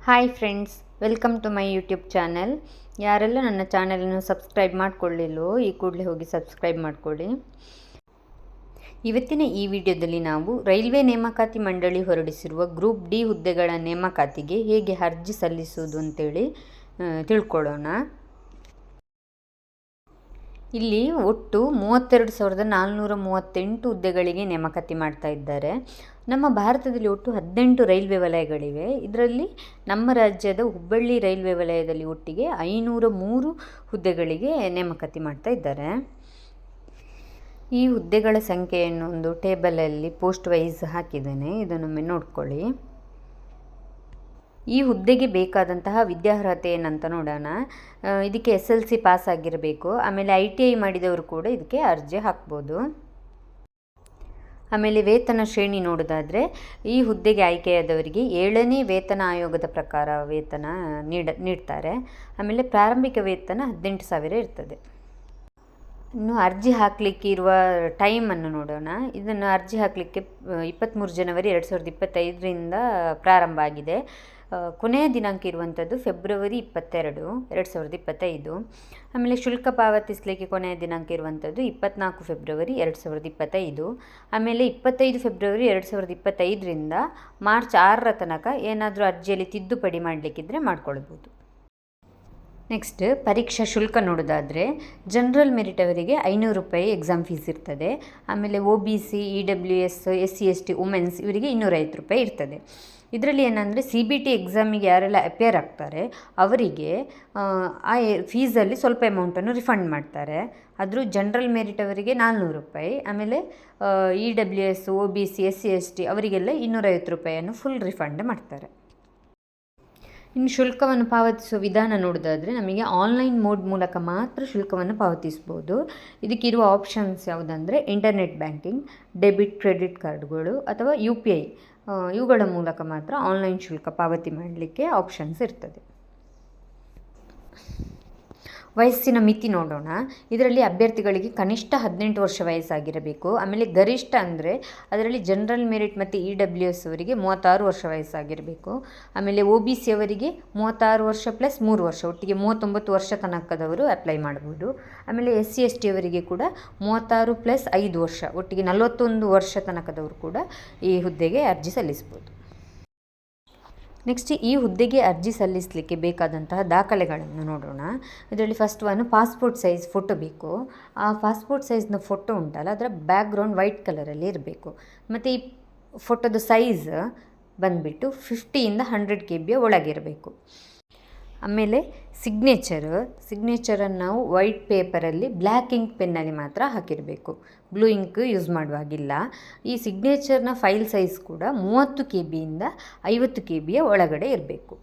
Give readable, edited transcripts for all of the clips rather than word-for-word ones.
Hi friends, welcome to my YouTube channel. ಯಾರೆಲ್ಲ ನನ್ನ ಚಾನಲನ್ನು ಸಬ್ಸ್ಕ್ರೈಬ್ ಮಾಡಿಕೊಳ್ಳಿಲ್ಲವೋ ಈ ಕೂಡಲೇ ಹೋಗಿ ಸಬ್ಸ್ಕ್ರೈಬ್ ಮಾಡಿಕೊಳ್ಳಿ. ಇವತ್ತಿನ ಈ ವಿಡಿಯೋದಲ್ಲಿ ನಾವು ರೈಲ್ವೆ ನೇಮಕಾತಿ ಮಂಡಳಿ ಹೊರಡಿಸಿರುವ ಗ್ರೂಪ್ ಡಿ ಹುದ್ದೆಗಳ ನೇಮಕಾತಿಗೆ ಹೇಗೆ ಅರ್ಜಿ ಸಲ್ಲಿಸುವುದು ಅಂತೇಳಿ ತಿಳ್ಕೊಳ್ಳೋಣ. ಇಲ್ಲಿ ಒಟ್ಟು 32,438 ಹುದ್ದೆಗಳಿಗೆ ನೇಮಕಾತಿ ಮಾಡ್ತಾ ಇದ್ದಾರೆ. ನಮ್ಮ ಭಾರತದಲ್ಲಿ ಒಟ್ಟು 18 ರೈಲ್ವೆ ವಲಯಗಳಿವೆ. ಇದರಲ್ಲಿ ನಮ್ಮ ರಾಜ್ಯದ ಹುಬ್ಬಳ್ಳಿ ರೈಲ್ವೆ ವಲಯದಲ್ಲಿ ಒಟ್ಟಿಗೆ 503 ಹುದ್ದೆಗಳಿಗೆ ನೇಮಕಾತಿ ಮಾಡ್ತಾ ಇದ್ದಾರೆ. ಈ ಹುದ್ದೆಗಳ ಸಂಖ್ಯೆಯನ್ನು ಒಂದು ಟೇಬಲಲ್ಲಿ ಪೋಸ್ಟ್ ವೈಸ್ ಹಾಕಿದ್ದೇನೆ, ಇದನ್ನೊಮ್ಮೆ ನೋಡ್ಕೊಳ್ಳಿ. ಈ ಹುದ್ದೆಗೆ ಬೇಕಾದಂತಹ ವಿದ್ಯಾರ್ಹತೆ ಏನಂತ ನೋಡೋಣ. ಇದಕ್ಕೆ SLC ಪಾಸ್ ಆಗಿರಬೇಕು. ಆಮೇಲೆ ITI ಮಾಡಿದವರು ಕೂಡ ಇದಕ್ಕೆ ಅರ್ಜಿ ಹಾಕ್ಬೋದು. ಆಮೇಲೆ ವೇತನ ಶ್ರೇಣಿ ನೋಡೋದಾದರೆ ಈ ಹುದ್ದೆಗೆ ಆಯ್ಕೆಯಾದವರಿಗೆ 7ನೇ ವೇತನ ಆಯೋಗದ ಪ್ರಕಾರ ವೇತನ ನೀಡ್ತಾರೆ. ಆಮೇಲೆ ಪ್ರಾರಂಭಿಕ ವೇತನ 18,000 ಇರ್ತದೆ. ಇನ್ನು ಅರ್ಜಿ ಹಾಕಲಿಕ್ಕೆ ಇರುವ ಟೈಮನ್ನು ನೋಡೋಣ. ಇದನ್ನು ಅರ್ಜಿ ಹಾಕಲಿಕ್ಕೆ 23 ಜನವರಿ 2025ರಿಂದ ಪ್ರಾರಂಭ ಆಗಿದೆ. ಕೊನೆಯ ದಿನಾಂಕ ಇರುವಂಥದ್ದು ಫೆಬ್ರವರಿ 22, 2025. ಆಮೇಲೆ ಶುಲ್ಕ ಪಾವತಿಸಲಿಕ್ಕೆ ಕೊನೆಯ ದಿನಾಂಕ ಇರುವಂಥದ್ದು 24 ಫೆಬ್ರವರಿ 2025. ಆಮೇಲೆ 25 ಫೆಬ್ರವರಿ 2025ರಿಂದ ಮಾರ್ಚ್ 6ರ ತನಕ ಏನಾದರೂ ಅರ್ಜಿಯಲ್ಲಿ ತಿದ್ದುಪಡಿ ಮಾಡಲಿಕ್ಕಿದ್ರೆ ಮಾಡ್ಕೊಳ್ಬೋದು. ನೆಕ್ಸ್ಟ್ ಪರೀಕ್ಷಾ ಶುಲ್ಕ ನೋಡೋದಾದರೆ ಜನರಲ್ ಮೆರಿಟ್ ಅವರಿಗೆ 500 ರೂಪಾಯಿ ಎಕ್ಸಾಮ್ ಫೀಸ್ ಇರ್ತದೆ. ಆಮೇಲೆ OBC, EWS, SC ST women's ಇವರಿಗೆ 250 ರೂಪಾಯಿ ಇರ್ತದೆ. ಇದರಲ್ಲಿ ಏನಂದರೆ CBT ಎಕ್ಸಾಮಿಗೆ ಯಾರೆಲ್ಲ ಅಪೇರ್ ಆಗ್ತಾರೆ ಅವರಿಗೆ ಆ ಫೀಸಲ್ಲಿ ಸ್ವಲ್ಪ ಅಮೌಂಟನ್ನು ರಿಫಂಡ್ ಮಾಡ್ತಾರೆ. ಆದರೂ ಜನರಲ್ ಮೆರಿಟ್ ಅವರಿಗೆ 400 ರೂಪಾಯಿ, ಆಮೇಲೆ EWS, OBC, SC ST ಅವರಿಗೆಲ್ಲ 250 ರೂಪಾಯಿಯನ್ನು ಫುಲ್ ರಿಫಂಡ್ ಮಾಡ್ತಾರೆ. ಇನ್ನು ಶುಲ್ಕವನ್ನು ಪಾವತಿಸುವ ವಿಧಾನ ನೋಡೋದಾದರೆ ನಮಗೆ ಆನ್ಲೈನ್ ಮೋಡ್ ಮೂಲಕ ಮಾತ್ರ ಶುಲ್ಕವನ್ನು ಪಾವತಿಸ್ಬೋದು. ಇದಕ್ಕಿರುವ ಆಪ್ಷನ್ಸ್ ಯಾವುದಂದರೆ ಇಂಟರ್ನೆಟ್ ಬ್ಯಾಂಕಿಂಗ್, ಡೆಬಿಟ್, ಕ್ರೆಡಿಟ್ ಕಾರ್ಡ್ಗಳು ಅಥವಾ UPI ಇವುಗಳ ಮೂಲಕ ಮಾತ್ರ ಆನ್ಲೈನ್ ಶುಲ್ಕ ಪಾವತಿ ಮಾಡಲಿಕ್ಕೆ ಆಪ್ಷನ್ಸ್ ಇರ್ತದೆ. ವಯಸ್ಸಿನ ಮಿತಿ ನೋಡೋಣ. ಇದರಲ್ಲಿ ಅಭ್ಯರ್ಥಿಗಳಿಗೆ ಕನಿಷ್ಠ 18 ವರ್ಷ ವಯಸ್ಸಾಗಿರಬೇಕು. ಆಮೇಲೆ ಗರಿಷ್ಠ ಅಂದರೆ ಅದರಲ್ಲಿ ಜನರಲ್ ಮೆರಿಟ್ ಮತ್ತು EWS ಅವರಿಗೆ 36 ವರ್ಷ ವಯಸ್ಸಾಗಿರಬೇಕು. ಆಮೇಲೆ OBC ಅವರಿಗೆ 36 ವರ್ಷ ಪ್ಲಸ್ 3 ವರ್ಷ ಒಟ್ಟಿಗೆ 39 ವರ್ಷ ತನಕದವರು ಅಪ್ಲೈ ಮಾಡ್ಬೋದು. ಆಮೇಲೆ SC ST ಅವರಿಗೆ ಕೂಡ 36 ಪ್ಲಸ್ 5 ವರ್ಷ ಒಟ್ಟಿಗೆ 41 ವರ್ಷ ತನಕದವರು ಕೂಡ ಈ ಹುದ್ದೆಗೆ ಅರ್ಜಿ ಸಲ್ಲಿಸ್ಬೋದು. ನೆಕ್ಸ್ಟ್ ಈ ಹುದ್ದೆಗೆ ಅರ್ಜಿ ಸಲ್ಲಿಸಲಿಕ್ಕೆ ಬೇಕಾದಂತಹ ದಾಖಲೆಗಳನ್ನು ನೋಡೋಣ. ಇದರಲ್ಲಿ first one passport size photo ಬೇಕು. ಆ ಪಾಸ್ಪೋರ್ಟ್ ಸೈಜ್ನ ಫೋಟೋ ಉಂಟಲ್ಲ ಅದರ ಬ್ಯಾಕ್ಗ್ರೌಂಡ್ ವೈಟ್ ಕಲರಲ್ಲಿ ಇರಬೇಕು. ಮತ್ತು ಈ ಫೋಟೋದ ಸೈಜ್ ಬಂದುಬಿಟ್ಟು 50ಇಂದ 100 KB ಒಳಗಿರಬೇಕು. ಆಮೇಲೆ ಸಿಗ್ನೇಚರನ್ನು ನಾವು ವೈಟ್ ಪೇಪರಲ್ಲಿ ಬ್ಲ್ಯಾಕ್ ಇಂಕ್ ಪೆನ್ನಲ್ಲಿ ಮಾತ್ರ ಹಾಕಿರಬೇಕು. ಬ್ಲೂ ಇಂಕ್ ಯೂಸ್ ಮಾಡುವಾಗಿಲ್ಲ. ಈ ಸಿಗ್ನೇಚರ್ನ ಫೈಲ್ ಸೈಜ್ ಕೂಡ 30 KBಯಿಂದ 50 KBಯ ಒಳಗಡೆ ಇರಬೇಕು.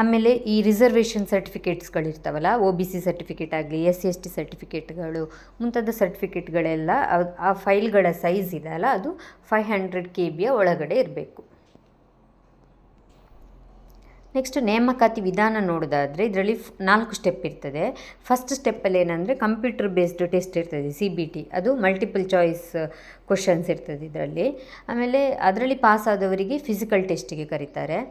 ಆಮೇಲೆ ಈ ರಿಸರ್ವೇಷನ್ ಸರ್ಟಿಫಿಕೇಟ್ಸ್ಗಳಿರ್ತಾವಲ್ಲ, OBC ಸರ್ಟಿಫಿಕೇಟ್ ಆಗಲಿ, SC ST ಸರ್ಟಿಫಿಕೇಟ್ಗಳು ಮುಂತಾದ ಸರ್ಟಿಫಿಕೇಟ್ಗಳೆಲ್ಲ ಆ ಫೈಲ್ಗಳ ಸೈಜ್ ಇದೆಯಲ್ಲ ಅದು 500 KBಯ ಒಳಗಡೆ ಇರಬೇಕು. ನೆಕ್ಸ್ಟ್ ನೇಮಕಾತಿ ವಿಧಾನ ನೋಡೋದಾದರೆ ಇದರಲ್ಲಿ 4 ಸ್ಟೆಪ್ ಇರ್ತದೆ. ಫಸ್ಟ್ ಸ್ಟೆಪ್ಪಲ್ಲಿ ಏನಂದರೆ ಕಂಪ್ಯೂಟರ್ ಬೇಸ್ಡ್ ಟೆಸ್ಟ್ ಇರ್ತದೆ, CBT. ಅದು ಮಲ್ಟಿಪಲ್ ಚಾಯ್ಸ್ ಕ್ವಶನ್ಸ್ ಇರ್ತದೆ ಇದರಲ್ಲಿ. ಆಮೇಲೆ ಅದರಲ್ಲಿ ಪಾಸ್ ಆದವರಿಗೆ ಫಿಸಿಕಲ್ ಟೆಸ್ಟಿಗೆ ಕರೀತಾರೆ.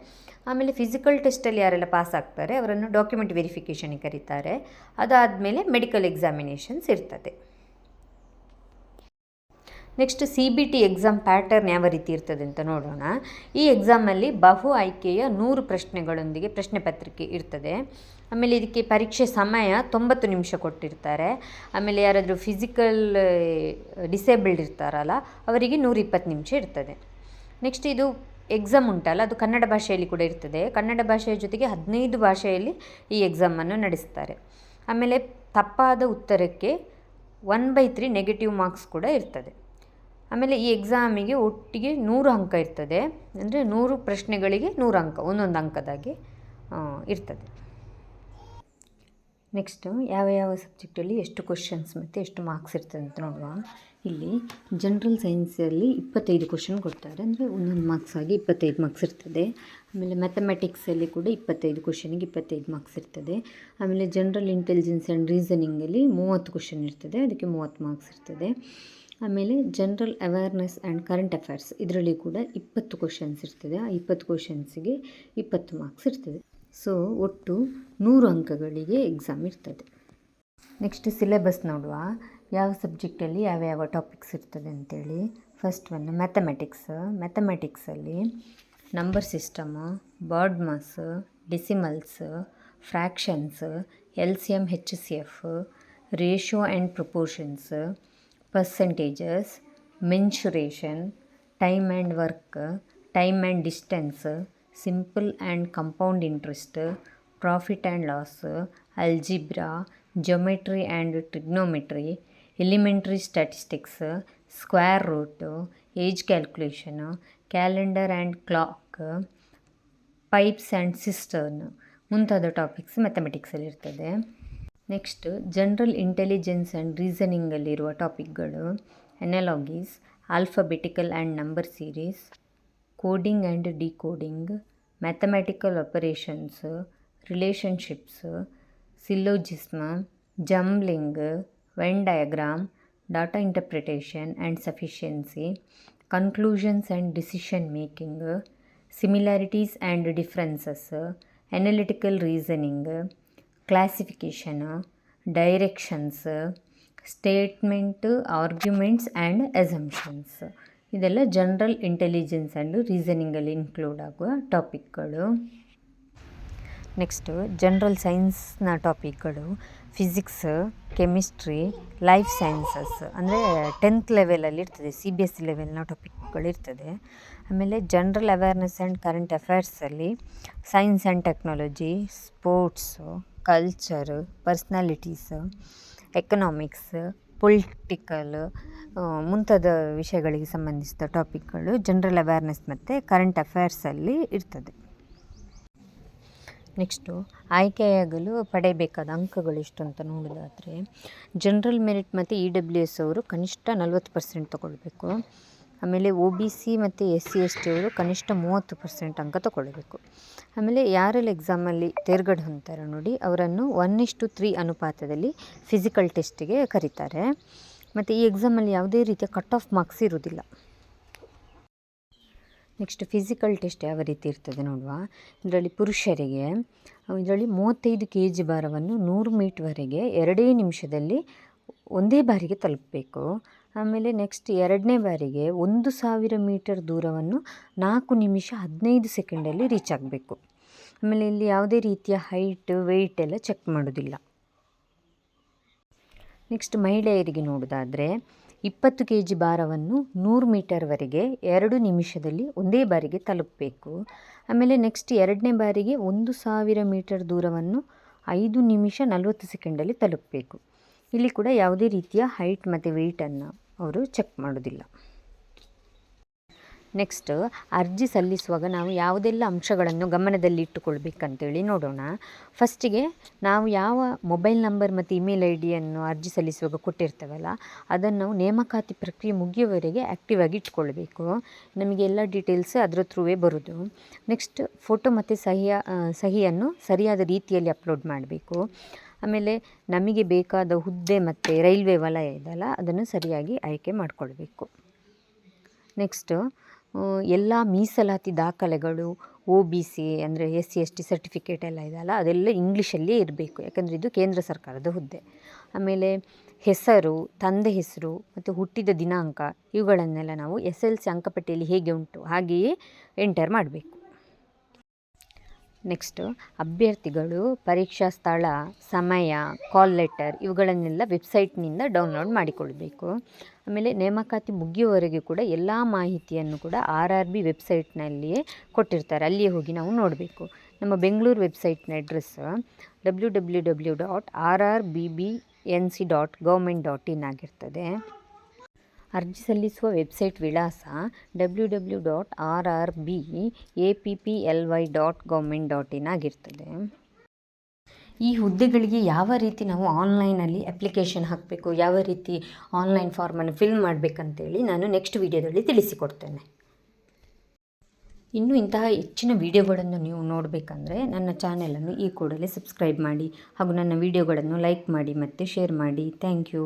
ಆಮೇಲೆ ಫಿಸಿಕಲ್ ಟೆಸ್ಟಲ್ಲಿ ಯಾರೆಲ್ಲ ಪಾಸ್ ಆಗ್ತಾರೆ ಅವರನ್ನು ಡಾಕ್ಯುಮೆಂಟ್ ವೆರಿಫಿಕೇಷನಿಗೆ ಕರೀತಾರೆ. ಅದಾದಮೇಲೆ ಮೆಡಿಕಲ್ ಎಕ್ಸಾಮಿನೇಷನ್ಸ್ ಇರ್ತದೆ. ನೆಕ್ಸ್ಟ್ CBT ಎಕ್ಸಾಮ್ ಪ್ಯಾಟರ್ನ್ ಯಾವ ರೀತಿ ಇರ್ತದೆ ಅಂತ ನೋಡೋಣ. ಈ ಎಕ್ಸಾಮಲ್ಲಿ ಬಹು ಆಯ್ಕೆಯ 100 ಪ್ರಶ್ನೆಗಳೊಂದಿಗೆ ಪ್ರಶ್ನೆ ಪತ್ರಿಕೆ ಇರ್ತದೆ. ಆಮೇಲೆ ಇದಕ್ಕೆ ಪರೀಕ್ಷೆ ಸಮಯ 90 ನಿಮಿಷ ಕೊಟ್ಟಿರ್ತಾರೆ. ಆಮೇಲೆ ಯಾರಾದರೂ ಫಿಸಿಕಲ್ ಡಿಸೇಬಲ್ಡ್ ಇರ್ತಾರಲ್ಲ ಅವರಿಗೆ 120 ನಿಮಿಷ ಇರ್ತದೆ. ನೆಕ್ಸ್ಟ್ ಇದು ಎಕ್ಸಾಮ್ ಉಂಟಲ್ಲ ಅದು ಕನ್ನಡ ಭಾಷೆಯಲ್ಲಿ ಕೂಡ ಇರ್ತದೆ. ಕನ್ನಡ ಭಾಷೆಯ ಜೊತೆಗೆ 15 ಭಾಷೆಯಲ್ಲಿ ಈ ಎಕ್ಸಾಮನ್ನು ನಡೆಸ್ತಾರೆ. ಆಮೇಲೆ ತಪ್ಪಾದ ಉತ್ತರಕ್ಕೆ 1/3 ನೆಗೆಟಿವ್ ಮಾರ್ಕ್ಸ್ ಕೂಡ ಇರ್ತದೆ. ಆಮೇಲೆ ಈ ಎಕ್ಸಾಮಿಗೆ ಒಟ್ಟಿಗೆ 100 ಅಂಕ ಇರ್ತದೆ. ಅಂದರೆ 100 ಪ್ರಶ್ನೆಗಳಿಗೆ 100 ಅಂಕ, ಒಂದೊಂದು ಅಂಕದಾಗೆ ಇರ್ತದೆ. ನೆಕ್ಸ್ಟು ಯಾವ ಸಬ್ಜೆಕ್ಟಲ್ಲಿ ಎಷ್ಟು ಕ್ವಶನ್ಸ್ ಮತ್ತು ಎಷ್ಟು ಮಾರ್ಕ್ಸ್ ಇರ್ತದೆ ಅಂತ ನೋಡುವ. ಇಲ್ಲಿ ಜನರಲ್ ಸೈನ್ಸಲ್ಲಿ 25 ಕ್ವಶನ್ ಕೊಡ್ತಾರೆ, ಅಂದರೆ ಒಂದೊಂದು ಮಾರ್ಕ್ಸ್ ಆಗಿ 25 ಮಾರ್ಕ್ಸ್ ಇರ್ತದೆ. ಆಮೇಲೆ ಮ್ಯಾಥಮೆಟಿಕ್ಸಲ್ಲಿ ಕೂಡ 25 ಕ್ವಶನಿಗೆ 25 ಮಾರ್ಕ್ಸ್ ಇರ್ತದೆ. ಆಮೇಲೆ ಜನರಲ್ ಇಂಟೆಲಿಜೆನ್ಸ್ ಆ್ಯಂಡ್ ರೀಸನಿಂಗಲ್ಲಿ 30 ಕ್ವಶನ್ ಇರ್ತದೆ, ಅದಕ್ಕೆ 30 ಮಾರ್ಕ್ಸ್ ಇರ್ತದೆ. ಆಮೇಲೆ general awareness and current affairs, ಇದರಲ್ಲಿ ಕೂಡ 20 ಕ್ವಶನ್ಸ್ ಇರ್ತದೆ. ಆ 20 ಕ್ವಶನ್ಸಿಗೆ 20 ಮಾರ್ಕ್ಸ್ ಇರ್ತದೆ. ಸೊ ಒಟ್ಟು 100 ಅಂಕಗಳಿಗೆ ಎಕ್ಸಾಮ್ ಇರ್ತದೆ. ನೆಕ್ಸ್ಟ್ ಸಿಲೆಬಸ್ ನೋಡುವ, ಯಾವ ಸಬ್ಜೆಕ್ಟಲ್ಲಿ ಯಾವ್ಯಾವ ಟಾಪಿಕ್ಸ್ ಇರ್ತದೆ ಅಂತೇಳಿ. ಫಸ್ಟ್ ಒಂದು ಮ್ಯಾಥಮೆಟಿಕ್ಸಲ್ಲಿ number system, BODMAS, decimals, fractions, LCM HCF, ratio and proportions, percentages, mensuration, time and work, time and distance, simple and compound interest, profit and loss, algebra, geometry and trigonometry, elementary statistics, square root, age calculation, calendar and clock, pipes and cistern ಮುಂತಾದ topics ಮ್ಯಾಥಮೆಟಿಕ್ಸಲ್ಲಿ ಇರ್ತದೆ. Next general intelligence and ರೀಸನಿಂಗಲ್ಲಿರುವ ಟಾಪಿಕ್ಗಳು analogies, alphabetical and number series, coding and decoding, mathematical operations, relationships, syllogism, jumbling, Venn diagram, data interpretation and sufficiency, conclusions and decision making, similarities and differences, analytical reasoning, classification, directions, statement, arguments and assumptions. ಇದೆಲ್ಲ general intelligence and ರೀಸನಿಂಗಲ್ಲಿ include ಆಗುವ ಟಾಪಿಕ್ಗಳು. Next general ಸೈನ್ಸ್ನ ಟಾಪಿಕ್ಗಳು physics, chemistry, life sciences, ಅಂದರೆ 10th ಲೆವೆಲಲ್ಲಿ ಇರ್ತದೆ, CBSE ಲೆವೆಲ್ನ ಟಾಪಿಕ್ಗಳು ಇರ್ತದೆ. ಆಮೇಲೆ ಜನರಲ್ ಅವೇರ್ನೆಸ್ ಆ್ಯಂಡ್ ಕರೆಂಟ್ ಅಫೇರ್ಸಲ್ಲಿ science and technology, sports, culture, personalities, economics, political ಮುಂತಾದ ವಿಷಯಗಳಿಗೆ ಸಂಬಂಧಿಸಿದ ಟಾಪಿಕ್ಗಳು ಜನರಲ್ ಅವೇರ್ನೆಸ್ ಮತ್ತು ಕರೆಂಟ್ ಅಫೇರ್ಸಲ್ಲಿ ಇರ್ತದೆ. ನೆಕ್ಸ್ಟು ಆಯ್ಕೆಯಾಗಲು ಪಡೆಯಬೇಕಾದ ಅಂಕಗಳು ಎಷ್ಟು ಅಂತ ನೋಡೋದಾದರೆ, ಜನರಲ್ ಮೆರಿಟ್ ಮತ್ತು EWS ಅವರು ಕನಿಷ್ಠ 40% ತಗೊಳ್ಬೇಕು. ಆಮೇಲೆ OBC ಮತ್ತು SC ST ಅವರು ಕನಿಷ್ಠ 30% ಅಂಕ ತಗೊಳ್ಬೇಕು. ಆಮೇಲೆ ಯಾರೆಲ್ಲ ಎಕ್ಸಾಮಲ್ಲಿ ತೇರ್ಗಡೆ ಹೊಂದ್ತಾರೆ ನೋಡಿ, ಅವರನ್ನು 1:3 ಅನುಪಾತದಲ್ಲಿ ಫಿಸಿಕಲ್ ಟೆಸ್ಟಿಗೆ ಕರೀತಾರೆ. ಮತ್ತು ಈ ಎಕ್ಸಾಮಲ್ಲಿ ಯಾವುದೇ ರೀತಿಯ ಕಟ್ ಆಫ್ ಮಾರ್ಕ್ಸ್ ಇರುವುದಿಲ್ಲ. ನೆಕ್ಸ್ಟ್ ಫಿಸಿಕಲ್ ಟೆಸ್ಟ್ ಯಾವ ರೀತಿ ಇರ್ತದೆ ನೋಡುವ. ಇದರಲ್ಲಿ ಪುರುಷರಿಗೆ 35 kg ಭಾರವನ್ನು 100 ಮೀಟ್ರ್ವರೆಗೆ 2 ನಿಮಿಷದಲ್ಲಿ ಒಂದೇ ಬಾರಿಗೆ ತಲುಪಬೇಕು. ಆಮೇಲೆ ನೆಕ್ಸ್ಟ್ 2ನೇ ಬಾರಿಗೆ 1000 ಮೀಟರ್ ದೂರವನ್ನು 4 ನಿಮಿಷ 15 ಸೆಕೆಂಡಲ್ಲಿ ರೀಚ್ ಆಗಬೇಕು. ಆಮೇಲೆ ಇಲ್ಲಿ ಯಾವುದೇ ರೀತಿಯ ಹೈಟ್ ವೆಯ್ಟ್ ಎಲ್ಲ ಚೆಕ್ ಮಾಡೋದಿಲ್ಲ. ನೆಕ್ಸ್ಟ್ ಮಹಿಳೆಯರಿಗೆ ನೋಡೋದಾದರೆ 20 kg ಭಾರವನ್ನು 100 ಮೀಟರ್ವರೆಗೆ 2 ನಿಮಿಷದಲ್ಲಿ ಒಂದೇ ಬಾರಿಗೆ ತಲುಪಬೇಕು. ಆಮೇಲೆ ನೆಕ್ಸ್ಟ್ 2ನೇ ಬಾರಿಗೆ 1000 ಮೀಟರ್ ದೂರವನ್ನು 5 ನಿಮಿಷ 40 ಸೆಕೆಂಡಲ್ಲಿ ತಲುಪಬೇಕು. ಇಲ್ಲಿ ಕೂಡ ಯಾವುದೇ ರೀತಿಯ ಹೈಟ್ ಮತ್ತು ವೆಯ್ಟನ್ನು ಅವರು ಚೆಕ್ ಮಾಡೋದಿಲ್ಲ. ನೆಕ್ಸ್ಟ್ ಅರ್ಜಿ ಸಲ್ಲಿಸುವಾಗ ನಾವು ಯಾವುದೆಲ್ಲ ಅಂಶಗಳನ್ನು ಗಮನದಲ್ಲಿ ಇಟ್ಟುಕೊಳ್ಬೇಕಂತೇಳಿ ನೋಡೋಣ. ಫಸ್ಟಿಗೆ ನಾವು ಯಾವ ಮೊಬೈಲ್ ನಂಬರ್ ಮತ್ತು ಇಮೇಲ್ ಐಡಿಯನ್ನು ಅರ್ಜಿ ಸಲ್ಲಿಸುವಾಗ ಕೊಟ್ಟಿರ್ತೇವಲ್ಲ, ಅದನ್ನು ನಾವು ನೇಮಕಾತಿ ಪ್ರಕ್ರಿಯೆ ಮುಗಿಯುವವರೆಗೆ ಆ್ಯಕ್ಟಿವ್ ಆಗಿ ಇಟ್ಕೊಳ್ಬೇಕು. ನಮಗೆ ಎಲ್ಲ ಡೀಟೇಲ್ಸ್ ಅದರ ಥ್ರೂವೇ ಬರೋದು. ನೆಕ್ಸ್ಟ್ ಫೋಟೋ ಮತ್ತು ಸಹಿಯನ್ನು ಸರಿಯಾದ ರೀತಿಯಲ್ಲಿ ಅಪ್ಲೋಡ್ ಮಾಡಬೇಕು. ಆಮೇಲೆ ನಮಗೆ ಬೇಕಾದ ಹುದ್ದೆ ಮತ್ತು ರೈಲ್ವೆ ವಲಯ ಇದೆಯಲ್ಲ, ಅದನ್ನು ಸರಿಯಾಗಿ ಆಯ್ಕೆ ಮಾಡಿಕೊಳ್ಬೇಕು. ನೆಕ್ಸ್ಟು ಎಲ್ಲ ಮೀಸಲಾತಿ ದಾಖಲೆಗಳು, OBC ಅಂದರೆ SC ST ಸರ್ಟಿಫಿಕೇಟ್ ಎಲ್ಲ ಇದೆಯಲ್ಲ, ಅದೆಲ್ಲ ಇಂಗ್ಲೀಷಲ್ಲೇ ಇರಬೇಕು, ಯಾಕಂದರೆ ಇದು ಕೇಂದ್ರ ಸರ್ಕಾರದ ಹುದ್ದೆ. ಆಮೇಲೆ ಹೆಸರು, ತಂದೆ ಹೆಸರು ಮತ್ತು ಹುಟ್ಟಿದ ದಿನಾಂಕ ಇವುಗಳನ್ನೆಲ್ಲ ನಾವು SLC ಅಂಕಪಟ್ಟಿಯಲ್ಲಿ ಹೇಗೆ ಉಂಟು ಹಾಗೆಯೇ ಎಂಟರ್ ಮಾಡಬೇಕು. ನೆಕ್ಸ್ಟು ಅಭ್ಯರ್ಥಿಗಳು ಪರೀಕ್ಷಾ ಸ್ಥಳ, ಸಮಯ, ಕಾಲ್ ಲೆಟರ್ ಇವುಗಳನ್ನೆಲ್ಲ ವೆಬ್ಸೈಟ್ನಿಂದ ಡೌನ್ಲೋಡ್ ಮಾಡಿಕೊಳ್ಬೇಕು. ಆಮೇಲೆ ನೇಮಕಾತಿ ಮುಗಿಯುವವರೆಗೆ ಕೂಡ ಎಲ್ಲ ಮಾಹಿತಿಯನ್ನು ಕೂಡ RRB ವೆಬ್ಸೈಟ್ನಲ್ಲಿಯೇ ಕೊಟ್ಟಿರ್ತಾರೆ, ಅಲ್ಲಿಯೇ ಹೋಗಿ ನಾವು ನೋಡಬೇಕು. ನಮ್ಮ ಬೆಂಗಳೂರು ವೆಬ್ಸೈಟ್ನ ಅಡ್ರೆಸ್ www.rrbbnc.government.in ಆಗಿರ್ತದೆ. ಅರ್ಜಿ ಸಲ್ಲಿಸುವ ವೆಬ್ಸೈಟ್ ವಿಳಾಸ www.rrbapply.government.in ಆಗಿರ್ತದೆ. ಈ ಹುದ್ದೆಗಳಿಗೆ ಯಾವ ರೀತಿ ನಾವು ಆನ್ಲೈನಲ್ಲಿ ಅಪ್ಲಿಕೇಶನ್ ಹಾಕಬೇಕು, ಯಾವ ರೀತಿ ಆನ್ಲೈನ್ ಫಾರ್ಮನ್ನು ಫಿಲ್ ಮಾಡಬೇಕಂತೇಳಿ ನಾನು ನೆಕ್ಸ್ಟ್ ವಿಡಿಯೋದಲ್ಲಿ ತಿಳಿಸಿಕೊಡ್ತೇನೆ. ಇನ್ನೂ ಇಂತಹ ಹೆಚ್ಚಿನ ವಿಡಿಯೋಗಳನ್ನು ನೀವು ನೋಡಬೇಕಂದ್ರೆ ನನ್ನ ಚಾನೆಲನ್ನು ಈ ಕೂಡಲೇ ಸಬ್ಸ್ಕ್ರೈಬ್ ಮಾಡಿ ಹಾಗೂ ನನ್ನ ವಿಡಿಯೋಗಳನ್ನು ಲೈಕ್ ಮಾಡಿ ಮತ್ತು ಶೇರ್ ಮಾಡಿ. Thank you.